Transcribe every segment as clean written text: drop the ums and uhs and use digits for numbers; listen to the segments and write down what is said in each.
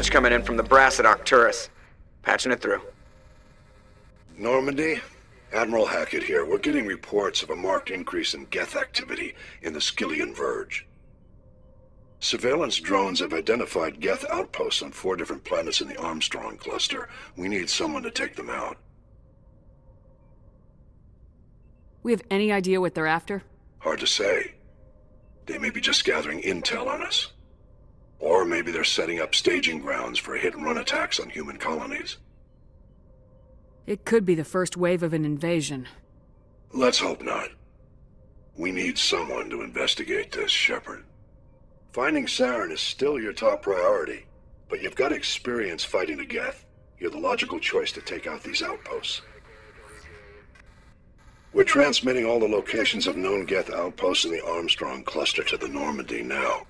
coming in from the brass at Arcturus. Patching it through. Normandy? Admiral Hackett here. We're getting reports of a marked increase in Geth activity in the Skyllian Verge. Surveillance drones have identified Geth outposts on 4 different planets in the Armstrong cluster. We need someone to take them out. We have any idea what they're after? Hard to say. They may be just gathering intel on us. Or maybe they're setting up staging grounds for hit-and-run attacks on human colonies. It could be the first wave of an invasion. Let's hope not. We need someone to investigate this, Shepard. Finding Saren is still your top priority, but you've got experience fighting the Geth. You're the logical choice to take out these outposts. We're transmitting all the locations of known Geth outposts in the Armstrong cluster to the Normandy now.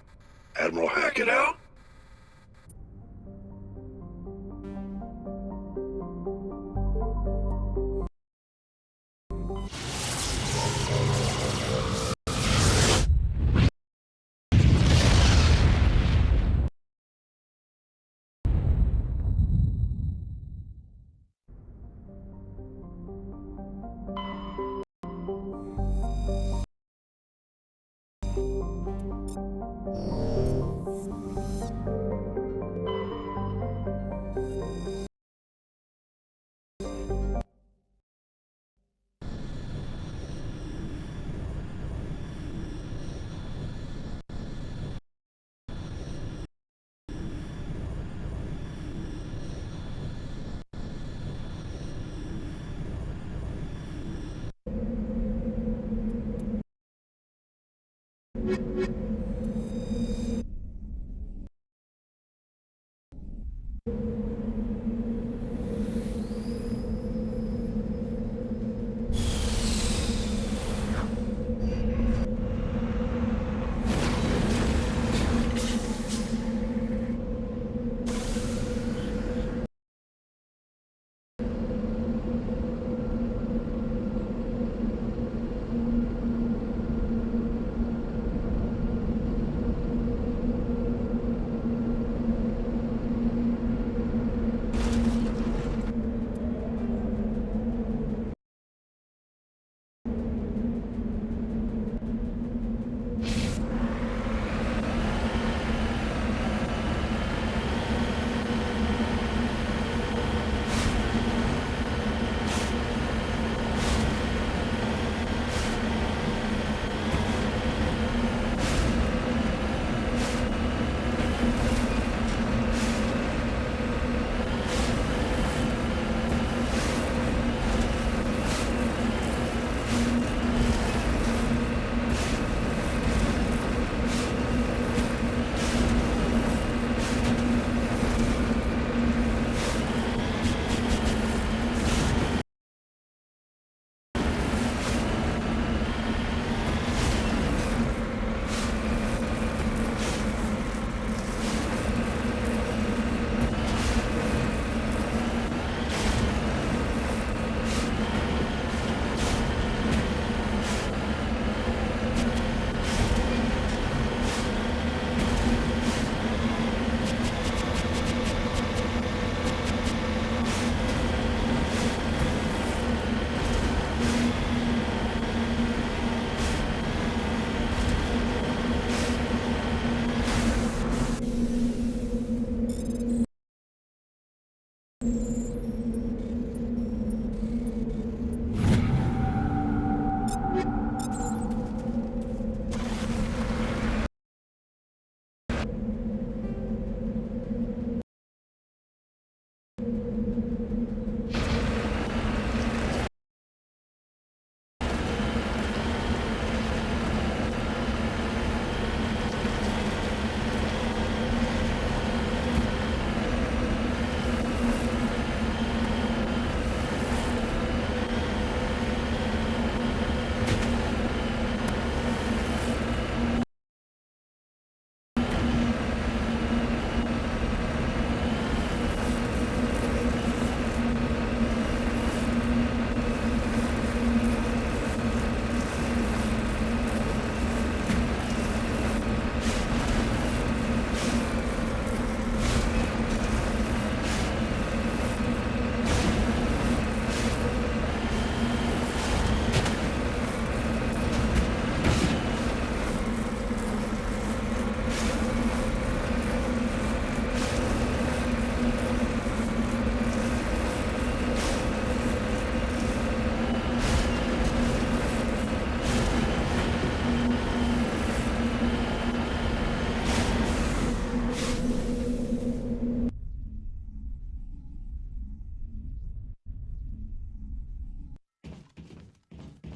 Admiral Hackett out.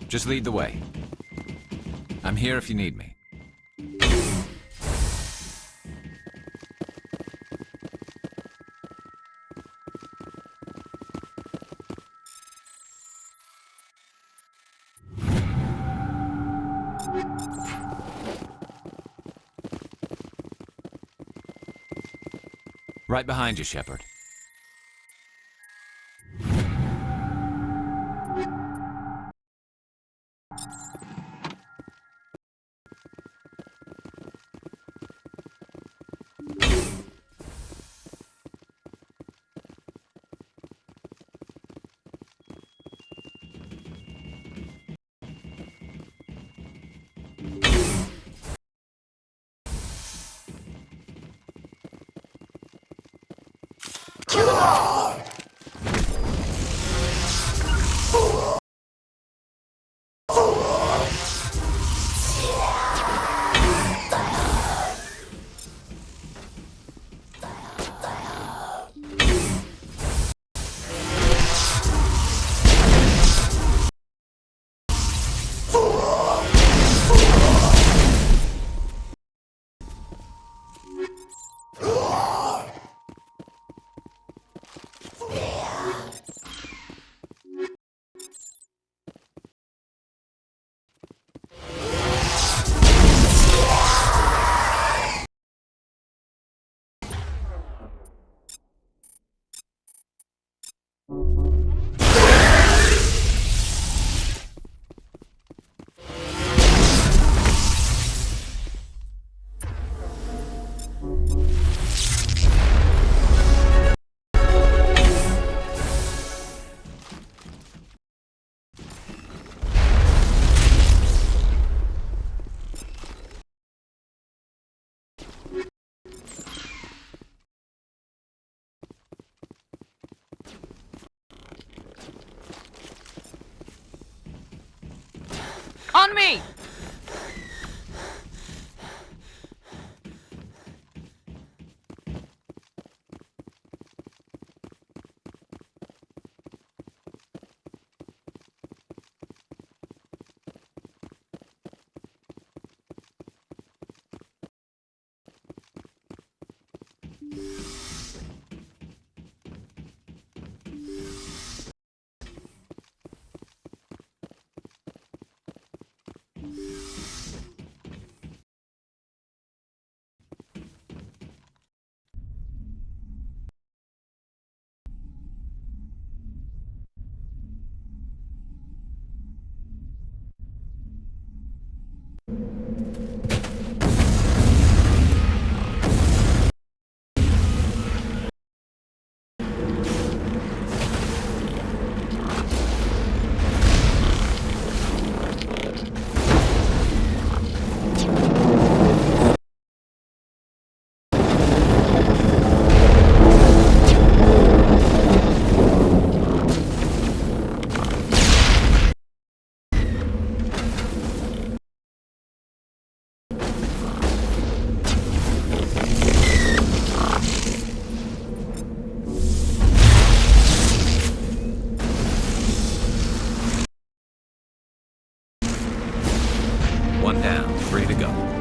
Just lead the way. I'm here if you need me. Right behind you, Shepard. On me! One down, 3 to go.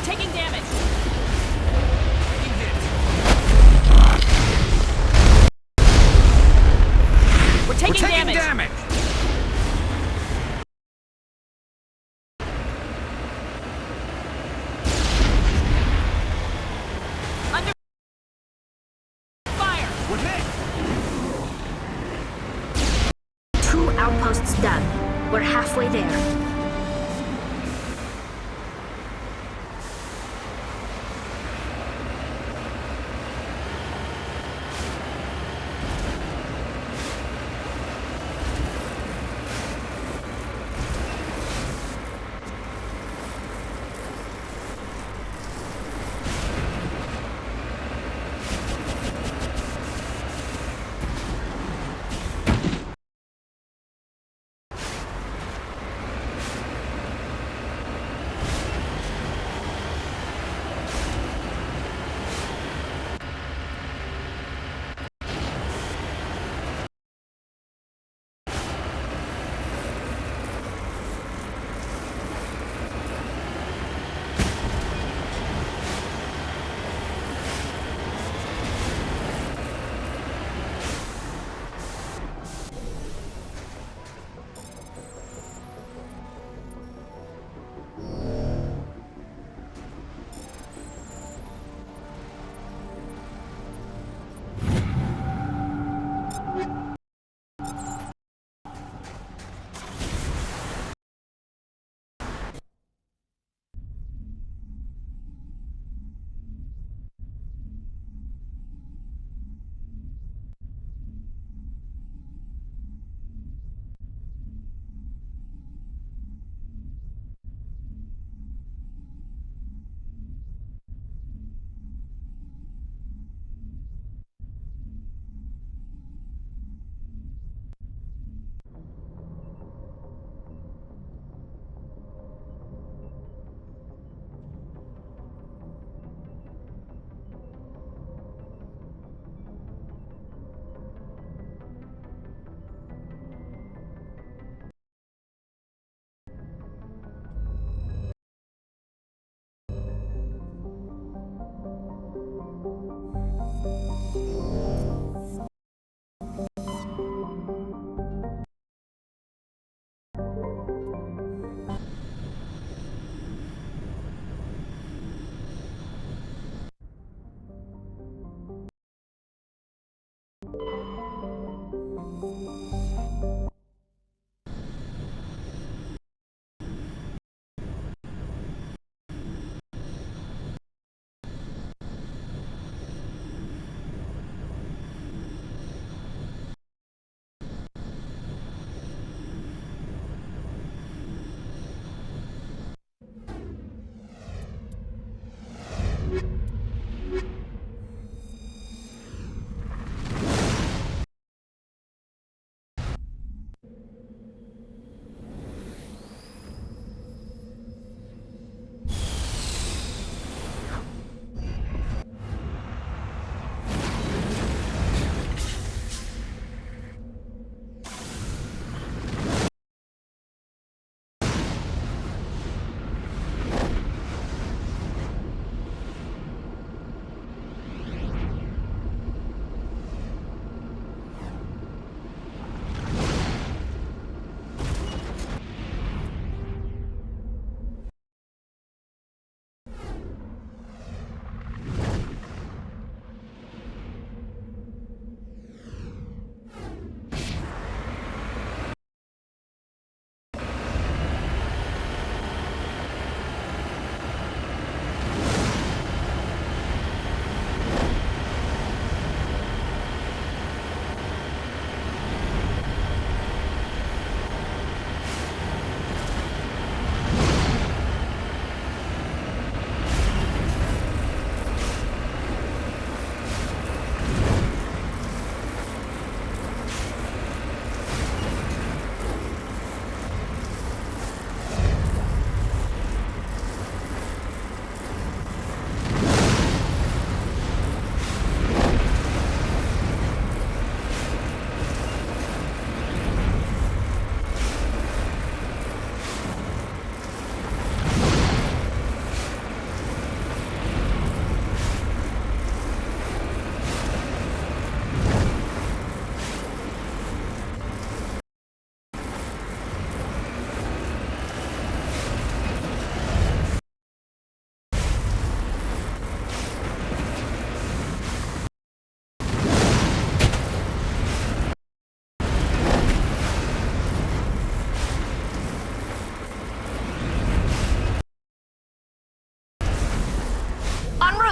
taking damage! We're taking damage! Under fire! We're hit! 2 outposts done. We're halfway there.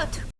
out!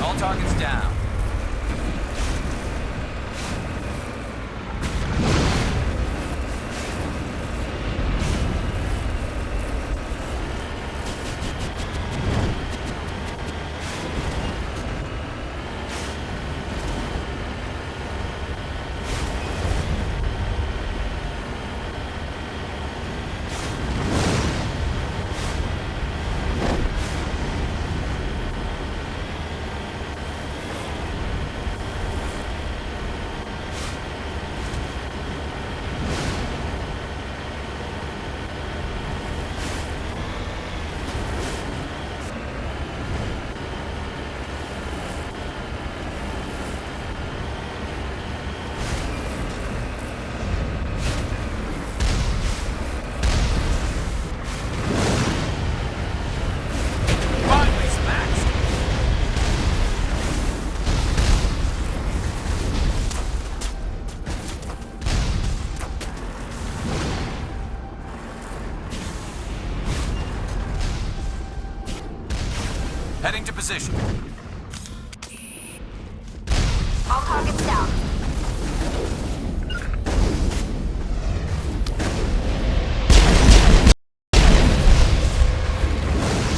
All targets down. Finally smashed! Heading to position. All targets down.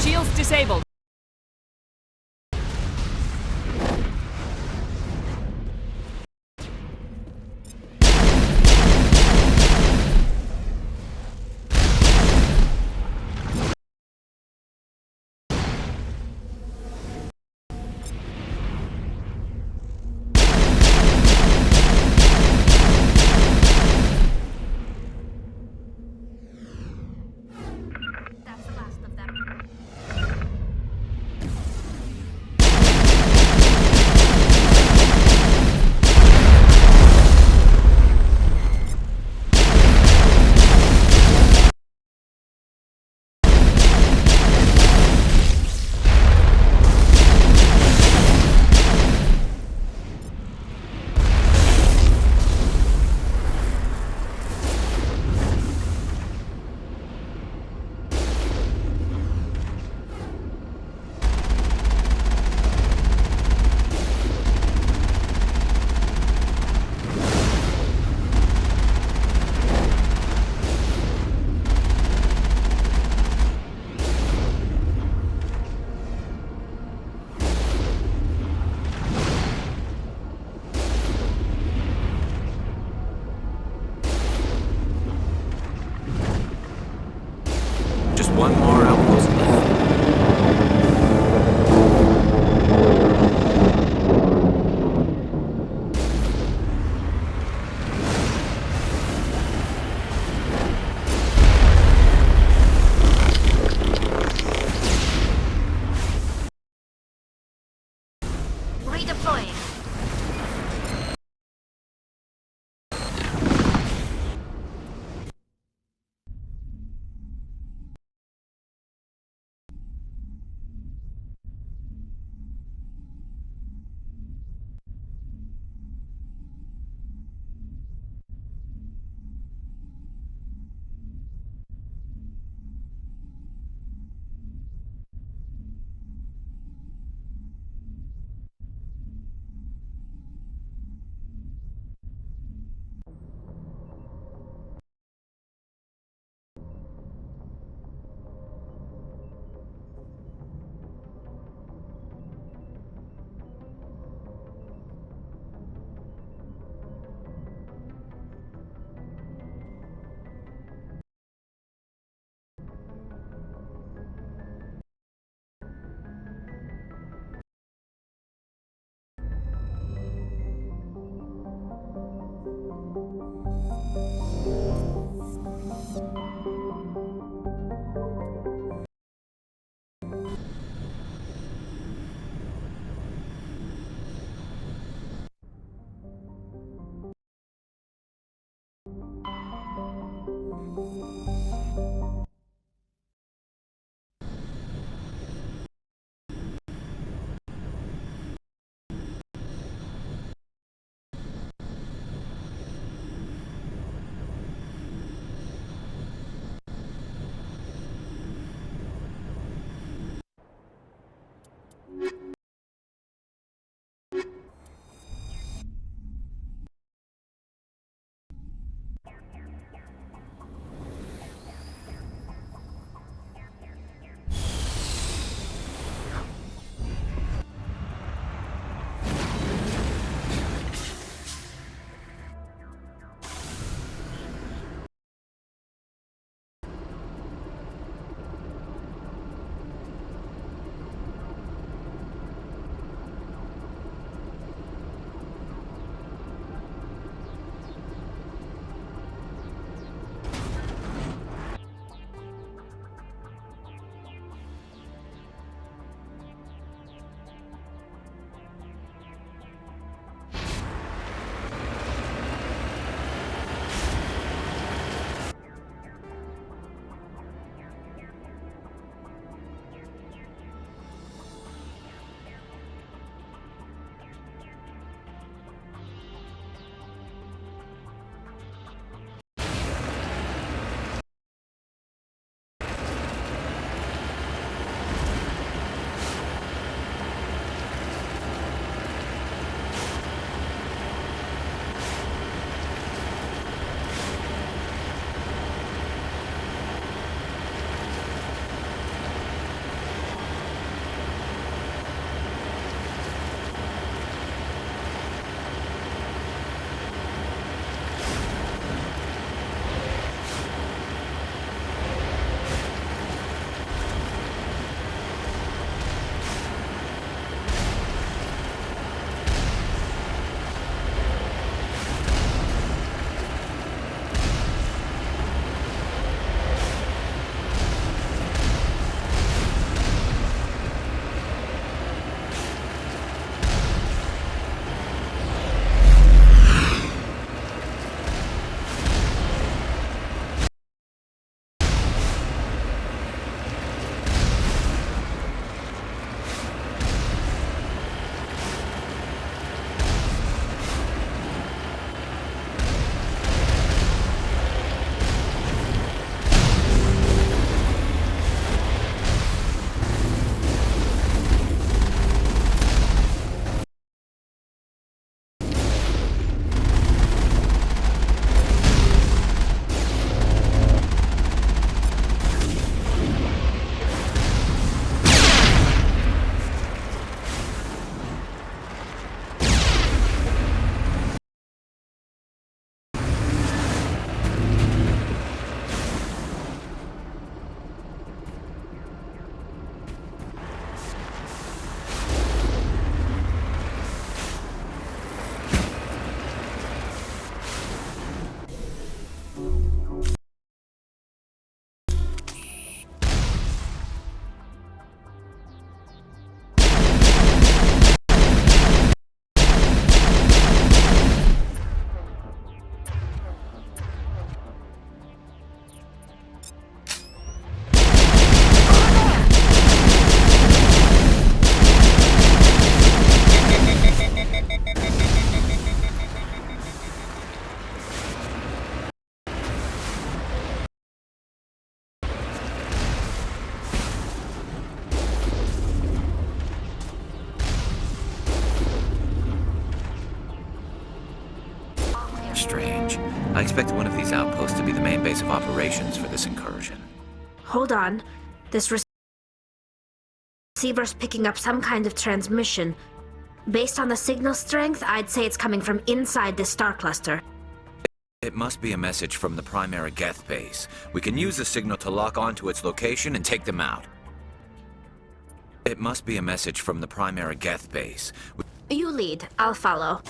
Shields disabled. Just one more outpost left. Redeploying. message. I expect one of these outposts to be the main base of operations for this incursion. Hold on. This receiver's picking up some kind of transmission. Based on the signal strength, I'd say it's coming from inside this star cluster. It must be a message from the primary Geth base. We can use the signal to lock onto its location and take them out. It must be a message from the primary Geth base. You lead. I'll follow.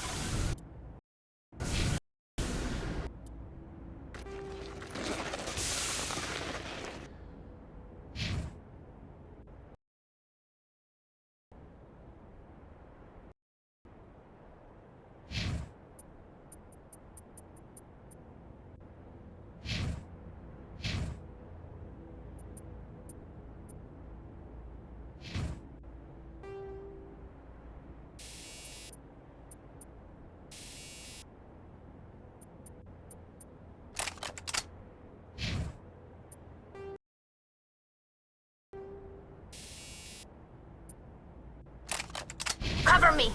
Cover me!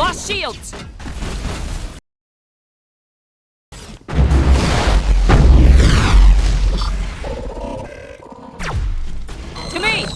Lost shields! To me!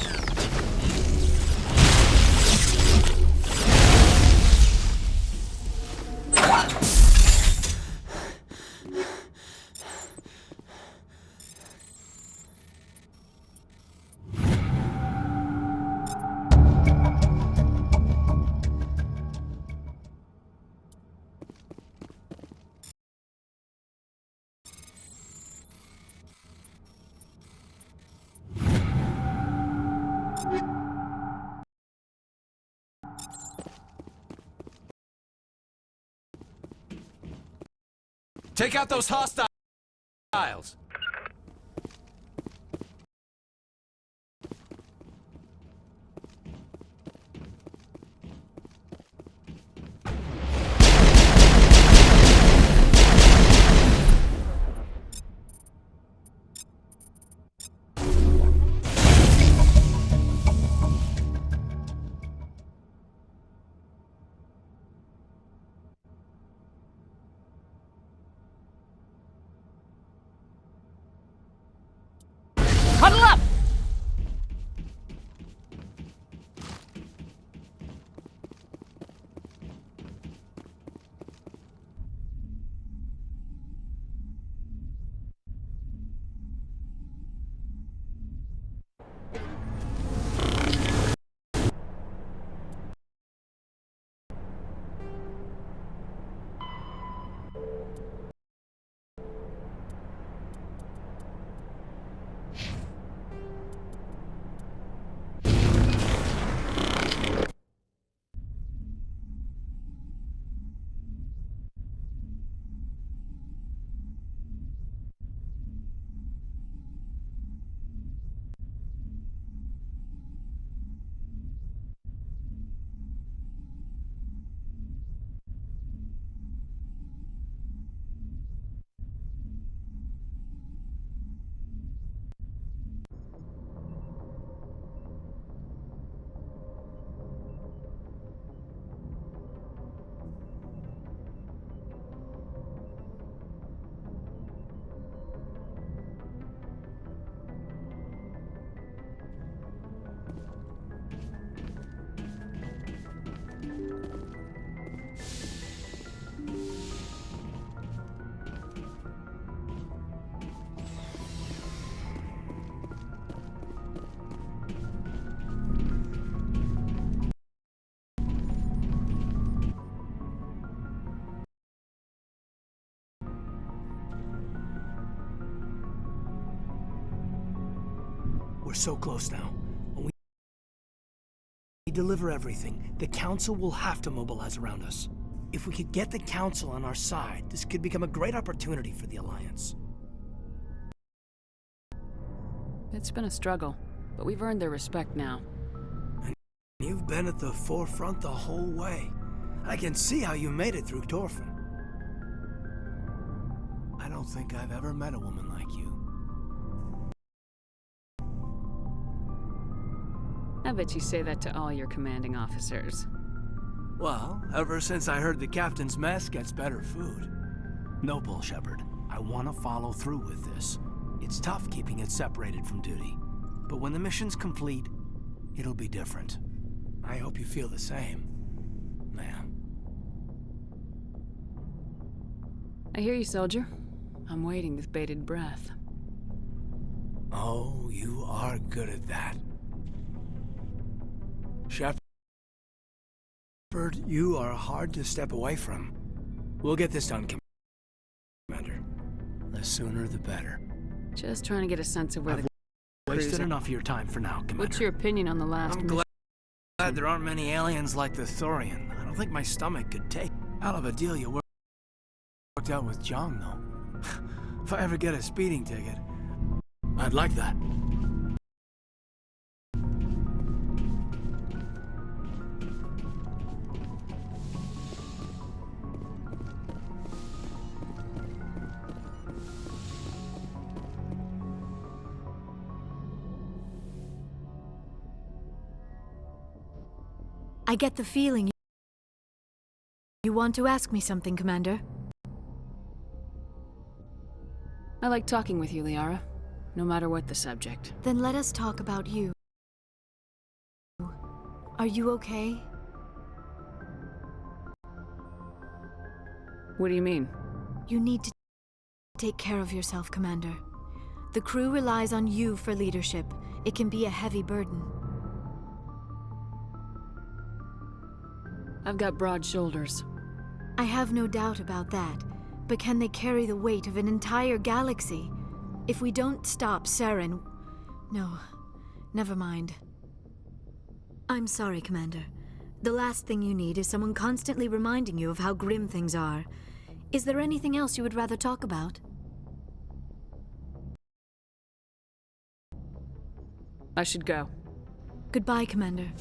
Take out those hostiles! Huddle up! We're so close now. When we deliver everything, the Council will have to mobilize around us. If we could get the Council on our side, this could become a great opportunity for the Alliance. It's been a struggle, but we've earned their respect now. And you've been at the forefront the whole way. I can see how you made it through Torfin. I don't think I've ever met a woman like you. I bet you say that to all your commanding officers. Well, ever since I heard the captain's mess gets better food. No, Bull Shepherd. I want to follow through with this. It's tough keeping it separated from duty. But when the mission's complete, it'll be different. I hope you feel the same, ma'am. I hear you, soldier. I'm waiting with bated breath. Oh, you are good at that. Shepherd, you are hard to step away from. We'll get this done, Commander. The sooner the better. Just trying to get a sense of where I've wasted enough of your time for now, Commander. What's your opinion on the last I'm glad there aren't many aliens like the Thorian. I don't think my stomach could take. Hell of a deal you worked out with John, though. If I ever get a speeding ticket, I'd like that. I get the feeling You want to ask me something, Commander? I like talking with you, Liara. No matter what the subject. Then let us talk about you. Are you okay? What do you mean? You need to take care of yourself, Commander. The crew relies on you for leadership. It can be a heavy burden. I've got broad shoulders. I have no doubt about that. But can they carry the weight of an entire galaxy? If we don't stop Saren... No, never mind. I'm sorry, Commander. The last thing you need is someone constantly reminding you of how grim things are. Is there anything else you would rather talk about? I should go. Goodbye, Commander.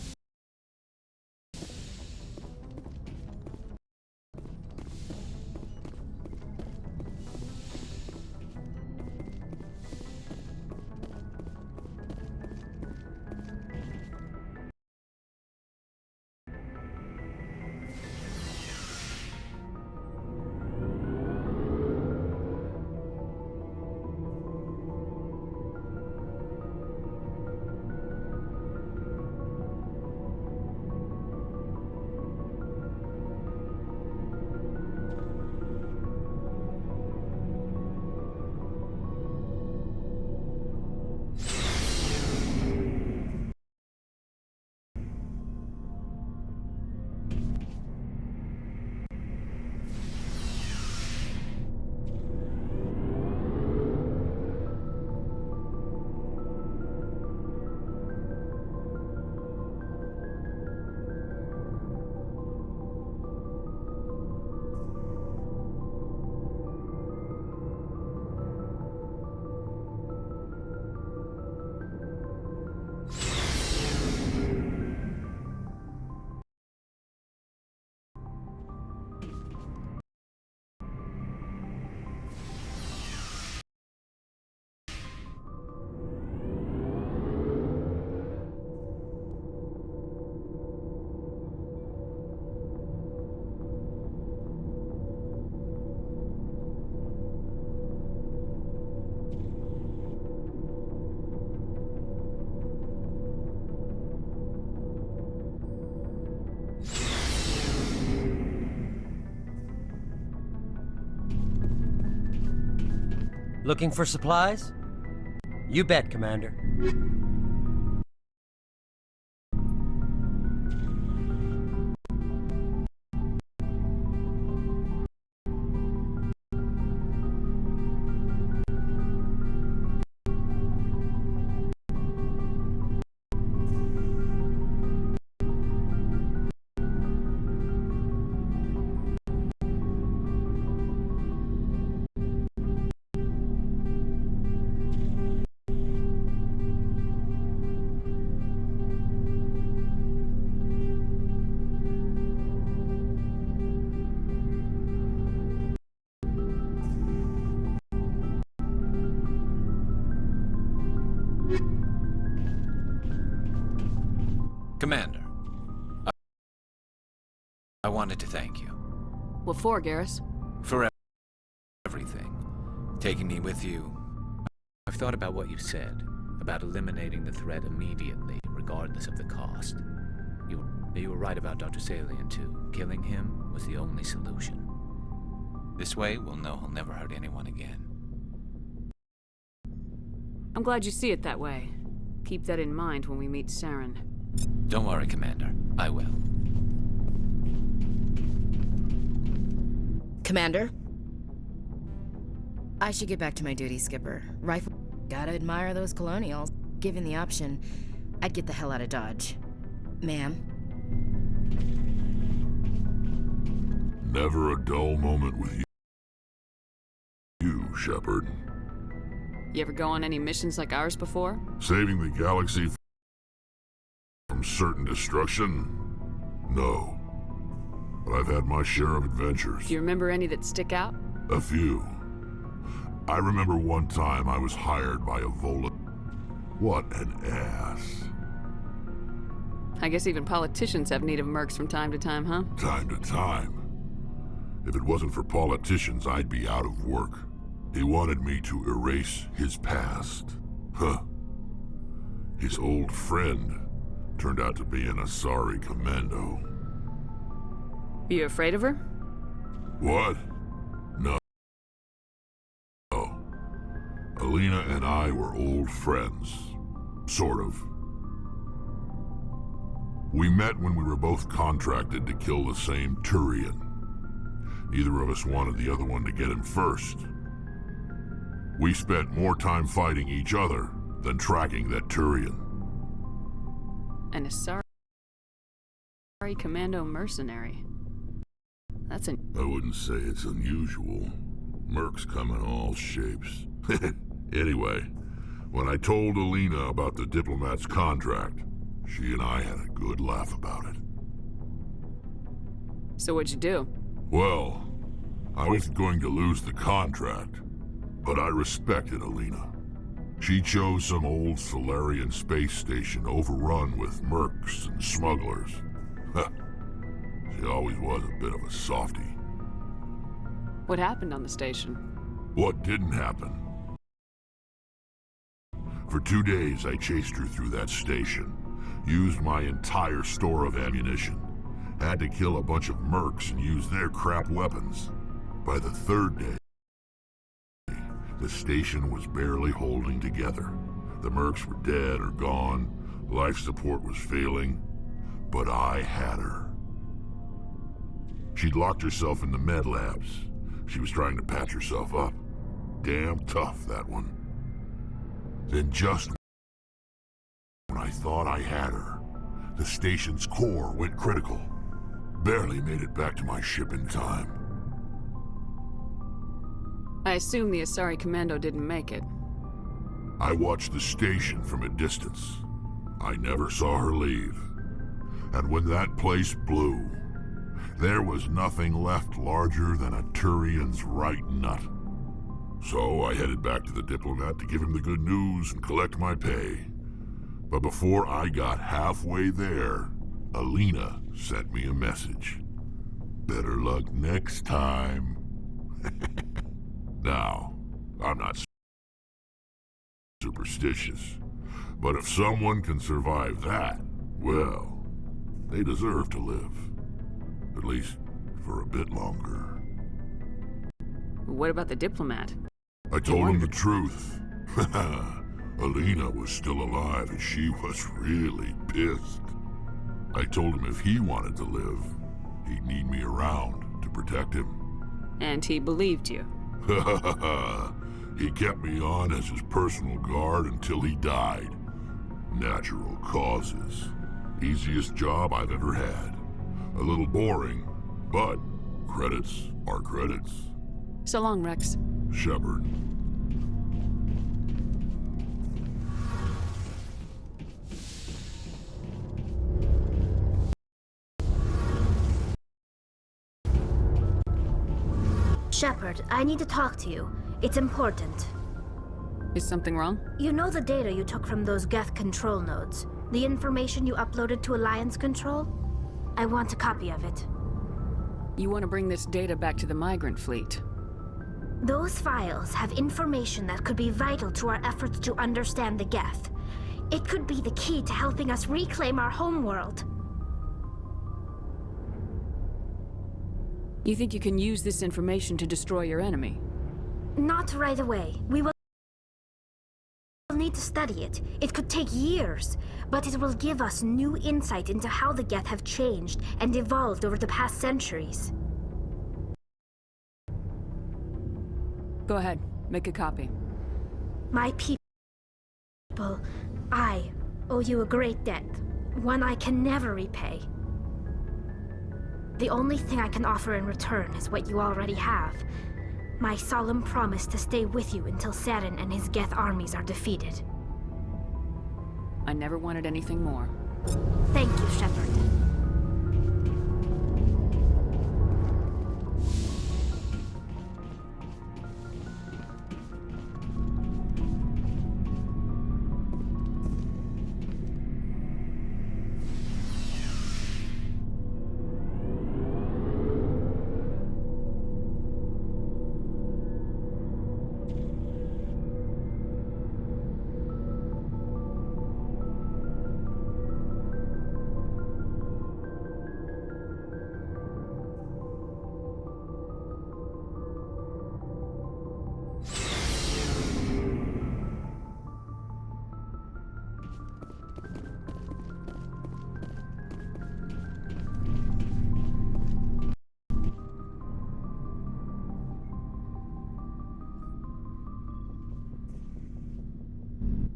Looking for supplies? You bet, Commander. Commander, I wanted to thank you. What for, Garrus? For everything. Taking me with you. I've thought about what you said, about eliminating the threat immediately, regardless of the cost. You were right about Dr. Salian, too. Killing him was the only solution. This way, we'll know he'll never hurt anyone again. I'm glad you see it that way. Keep that in mind when we meet Saren. Don't worry, Commander. I will. Commander? I should get back to my duty, Skipper. Rifle... Gotta admire those colonials. Given the option, I'd get the hell out of Dodge. Ma'am? Never a dull moment with you, Shepard. You ever go on any missions like ours before? Saving the galaxy from certain destruction? No. But I've had my share of adventures. Do you remember any that stick out? A few. I remember one time I was hired by a Vola. What an ass. I guess even politicians have need of mercs from time to time, huh? Time to time. If it wasn't for politicians, I'd be out of work. He wanted me to erase his past. Huh. His old friend turned out to be an Asari commando. You afraid of her? What? No. Alina and I were old friends. Sort of. We met when we were both contracted to kill the same Turian. Neither of us wanted the other one to get him first. We spent more time fighting each other than tracking that Turian. An Asari commando mercenary. That's an... I wouldn't say it's unusual. Mercs come in all shapes. Anyway, when I told Alina about the diplomat's contract, she and I had a good laugh about it. So what'd you do? Well, I wasn't going to lose the contract, but I respected Alina. She chose some old Solarian space station overrun with mercs and smugglers. She always was a bit of a softie. What happened on the station? What didn't happen? For 2 days, I chased her through that station, used my entire store of ammunition, had to kill a bunch of mercs and use their crap weapons. By the 3rd day, the station was barely holding together. The mercs were dead or gone, life support was failing, but I had her. She'd locked herself in the med labs. She was trying to patch herself up. Damn tough, that one. Then just when I thought I had her, the station's core went critical. Barely made it back to my ship in time. I assume the Asari commando didn't make it. I watched the station from a distance. I never saw her leave. And when that place blew, there was nothing left larger than a Turian's right nut. So I headed back to the diplomat to give him the good news and collect my pay. But before I got halfway there, Alina sent me a message. Better luck next time. Now, I'm not superstitious, but if someone can survive that, well, they deserve to live. At least for a bit longer. What about the diplomat? I told him the truth. Alina was still alive and she was really pissed. I told him if he wanted to live, he'd need me around to protect him. And he believed you. He kept me on as his personal guard until he died. Natural causes. Easiest job I've ever had. A little boring, but credits are credits. So long, Rex. Shepard. Shepard, I need to talk to you. It's important. Is something wrong? You know the data you took from those Geth control nodes? The information you uploaded to Alliance Control? I want a copy of it. You want to bring this data back to the migrant fleet? Those files have information that could be vital to our efforts to understand the Geth. It could be the key to helping us reclaim our homeworld. You think you can use this information to destroy your enemy? Not right away. We will need to study it. It could take years, but it will give us new insight into how the Geth have changed and evolved over the past centuries. Go ahead, make a copy. My people, I owe you a great debt, one I can never repay. The only thing I can offer in return is what you already have. My solemn promise to stay with you until Saren and his Geth armies are defeated. I never wanted anything more. Thank you, Shepard.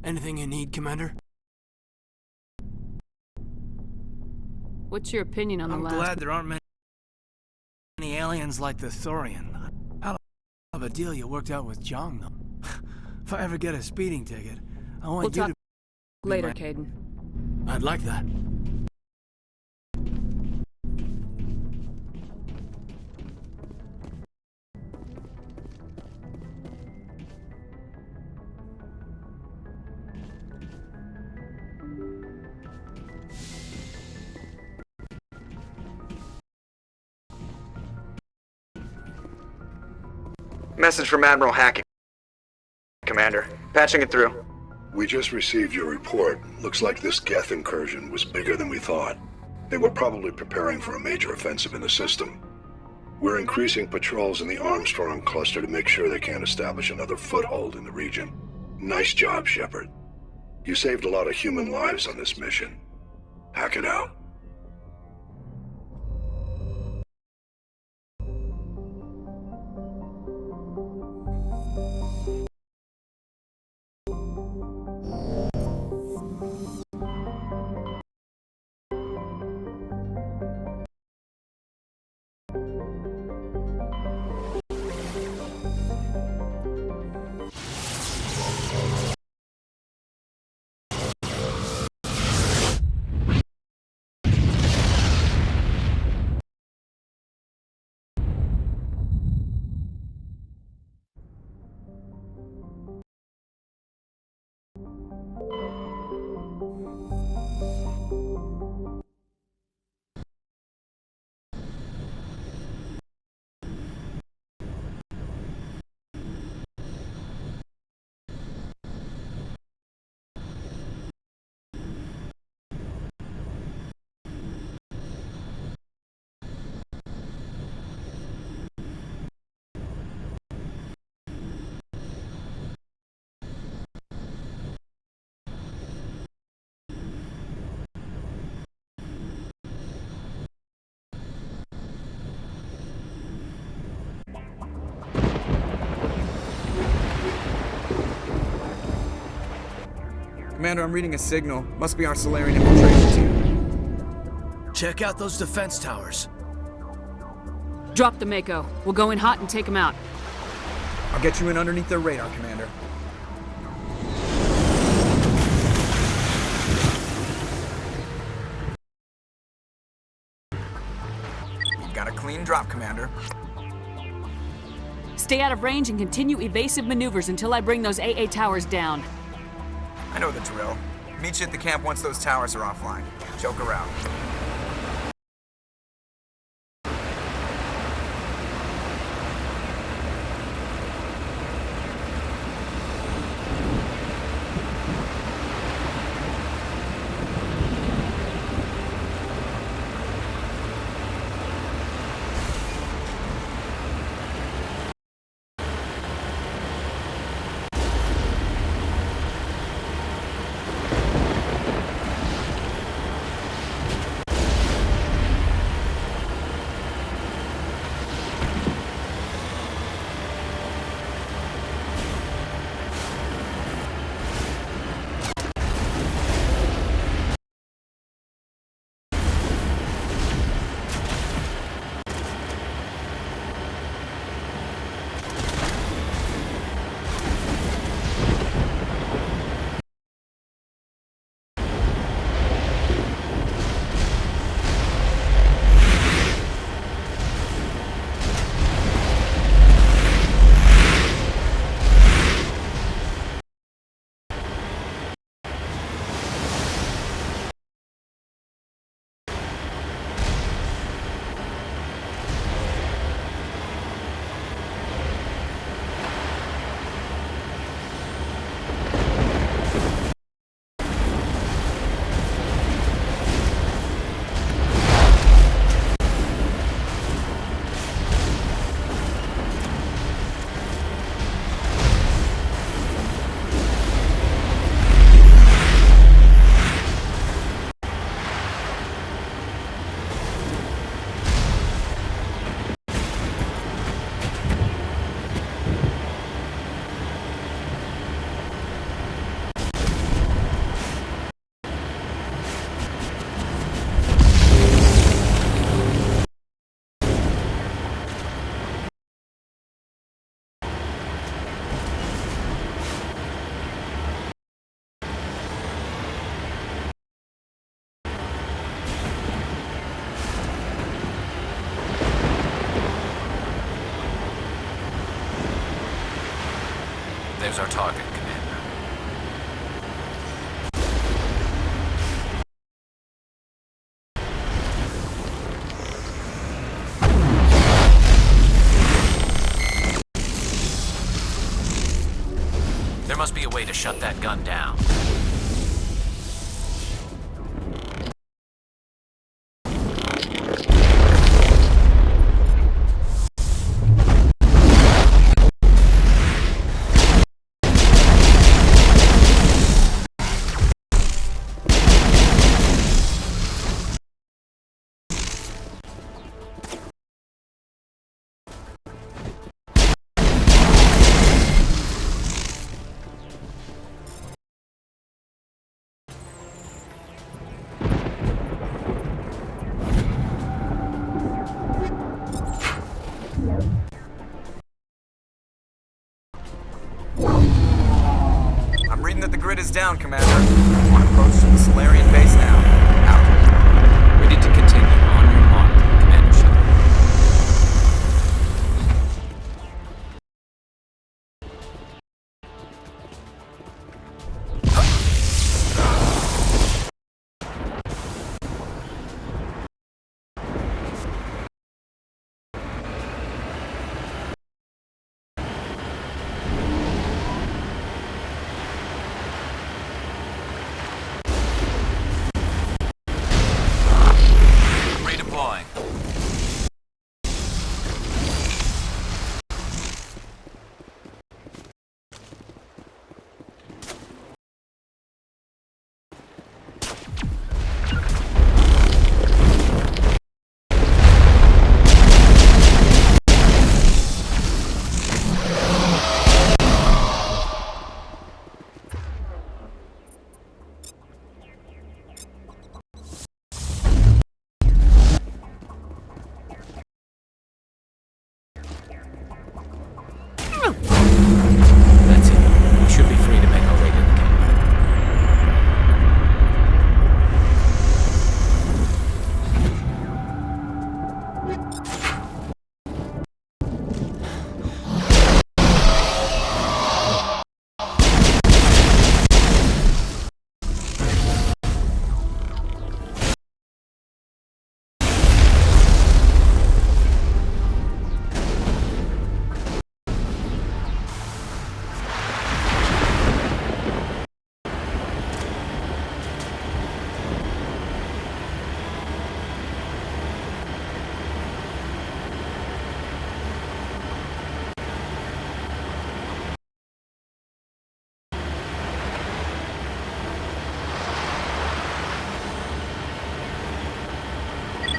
Anything you need, Commander? What's your opinion on the I'm last... glad there aren't many aliens like the Thorian. Hell of a deal you worked out with Jong, though. If I ever get a speeding ticket, I want We'll you talk to... later, Kaidan. I'd like that. Message from Admiral Hackett, Commander. Patching it through. We just received your report. Looks like this Geth incursion was bigger than we thought. They were probably preparing for a major offensive in the system. We're increasing patrols in the Armstrong cluster to make sure they can't establish another foothold in the region. Nice job, Shepard. You saved a lot of human lives on this mission. Hackett out. Commander, I'm reading a signal. Must be our Solarian infiltration team. Check out those defense towers. Drop the Mako. We'll go in hot and take them out. I'll get you in underneath their radar, Commander. You've got a clean drop, Commander. Stay out of range and continue evasive maneuvers until I bring those AA towers down. I know the drill. Meet you at the camp once those towers are offline. Joke around. There's our target, Commander. There must be a way to shut that gun down. I'm reading that the grid is down, Commander. I want to approach the Solarian base now. Out. Ready to continue. On your mark, Commander Shepard. Redeploying. That's it. We should be free to make our way to the camp.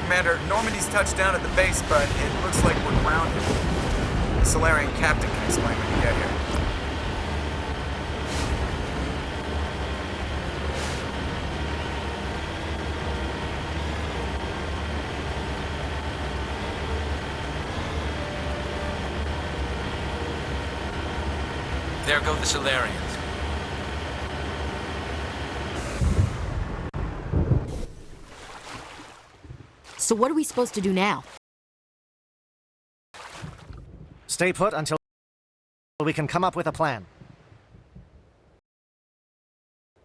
Commander, Normandy's touched down at the base, but it looks like we're grounded. The Solarian captain can explain when you get here. There go the Solarians. So what are we supposed to do now? Stay put until we can come up with a plan.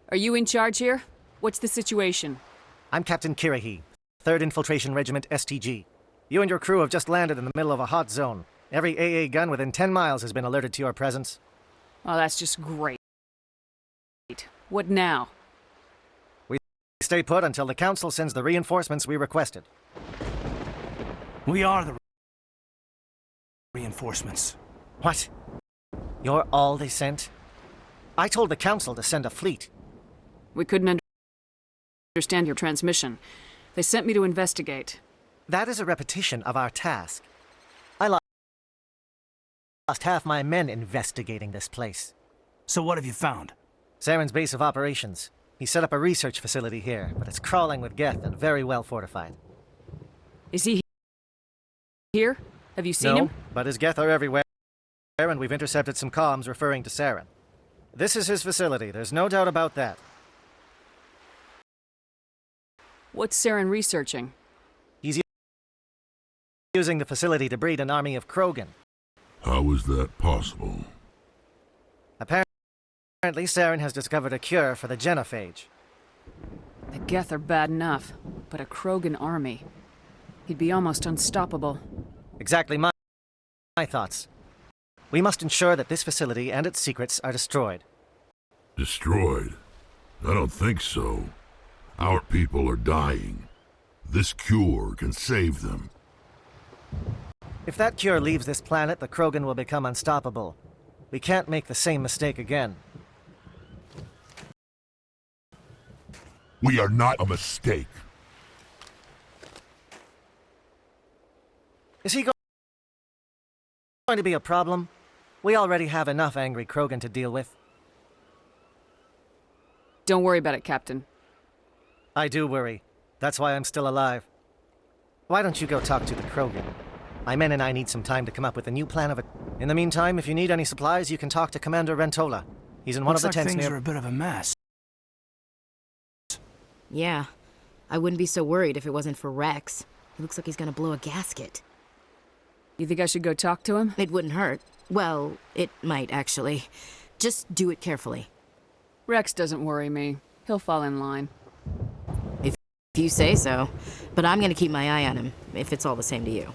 Are you in charge here? What's the situation? I'm Captain Kirahi, 3rd Infiltration Regiment STG. You and your crew have just landed in the middle of a hot zone. Every AA gun within 10 miles has been alerted to your presence. Oh, that's just great. What now? We stay put until the Council sends the reinforcements we requested. We are the reinforcements. What? You're all they sent? I told the Council to send a fleet. We couldn't understand your transmission. They sent me to investigate. That is a repetition of our task. I lost half my men investigating this place. So what have you found? Saren's base of operations. He set up a research facility here, but it's crawling with Geth and very well fortified. Is he here? Have you seen him? No, but his Geth are everywhere, and we've intercepted some comms referring to Saren. This is his facility, there's no doubt about that. What's Saren researching? He's using the facility to breed an army of Krogan. How is that possible? Apparently, Apparently, Saren has discovered a cure for the genophage. The Geth are bad enough, but a Krogan army. He'd be almost unstoppable. Exactly my thoughts. We must ensure that this facility and its secrets are destroyed. Destroyed? I don't think so. Our people are dying. This cure can save them. If that cure leaves this planet, the Krogan will become unstoppable. We can't make the same mistake again. We are not a mistake. Is he going to be a problem? We already have enough angry Krogan to deal with. Don't worry about it, Captain. I do worry. That's why I'm still alive. Why don't you go talk to the Krogan? My men and I need some time to come up with a new plan of it. In the meantime, if you need any supplies, you can talk to Commander Rentola. He's in one of the tents things near... are a bit of a mess. Yeah. I wouldn't be so worried if it wasn't for Rex. He looks like he's gonna blow a gasket. You think I should go talk to him? It wouldn't hurt. Well, it might, actually. Just do it carefully. Rex doesn't worry me. He'll fall in line. If you say so. But I'm gonna keep my eye on him, if it's all the same to you.